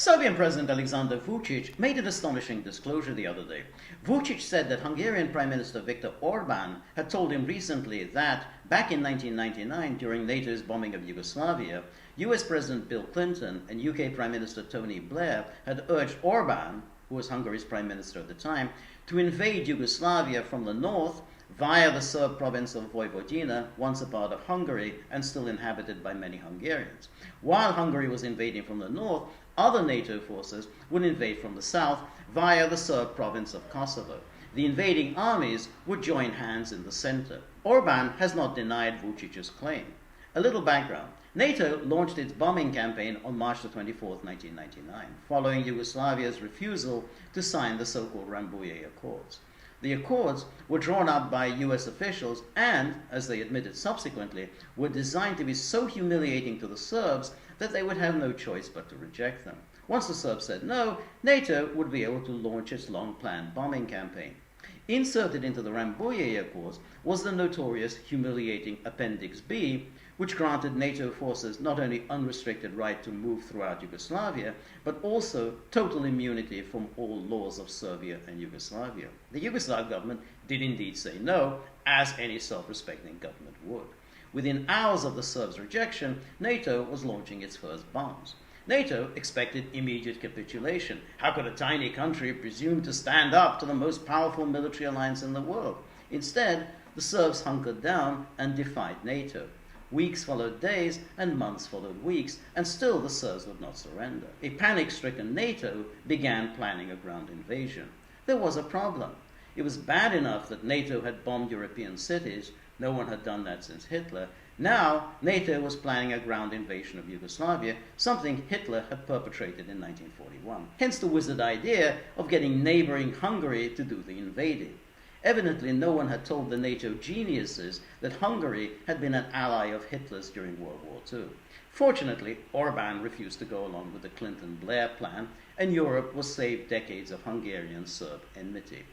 Serbian President Alexander Vučić made an astonishing disclosure the other day. Vučić said that Hungarian Prime Minister Viktor Orbán had told him recently that, back in 1999, during NATO's bombing of Yugoslavia, US President Bill Clinton and UK Prime Minister Tony Blair had urged Orbán, who was Hungary's Prime Minister at the time, to invade Yugoslavia from the north via the Serb province of Vojvodina, once a part of Hungary and still inhabited by many Hungarians. While Hungary was invading from the north, other NATO forces would invade from the south via the Serb province of Kosovo. The invading armies would join hands in the center. Orbán has not denied Vučić's claim. A little background. NATO launched its bombing campaign on March 24, 1999, following Yugoslavia's refusal to sign the so-called Rambouillet Accords. The accords were drawn up by US officials and, as they admitted subsequently, were designed to be so humiliating to the Serbs that they would have no choice but to reject them. Once the Serbs said no, NATO would be able to launch its long-planned bombing campaign. Inserted into the Rambouillet Accords was the notorious humiliating Appendix B, which granted NATO forces not only unrestricted right to move throughout Yugoslavia, but also total immunity from all laws of Serbia and Yugoslavia. The Yugoslav government did indeed say no, as any self-respecting government would. Within hours of the Serbs' rejection, NATO was launching its first bombs. NATO expected immediate capitulation. How could a tiny country presume to stand up to the most powerful military alliance in the world? Instead, the Serbs hunkered down and defied NATO. Weeks followed days, and months followed weeks, and still the Serbs would not surrender. A panic-stricken NATO began planning a ground invasion. There was a problem. It was bad enough that NATO had bombed European cities. No one had done that since Hitler. Now, NATO was planning a ground invasion of Yugoslavia, something Hitler had perpetrated in 1941. Hence the wizard idea of getting neighboring Hungary to do the invading. Evidently, no one had told the NATO geniuses that Hungary had been an ally of Hitler's during World War II. Fortunately, Orbán refused to go along with the Clinton-Blair plan, and Europe was saved decades of Hungarian-Serb enmity.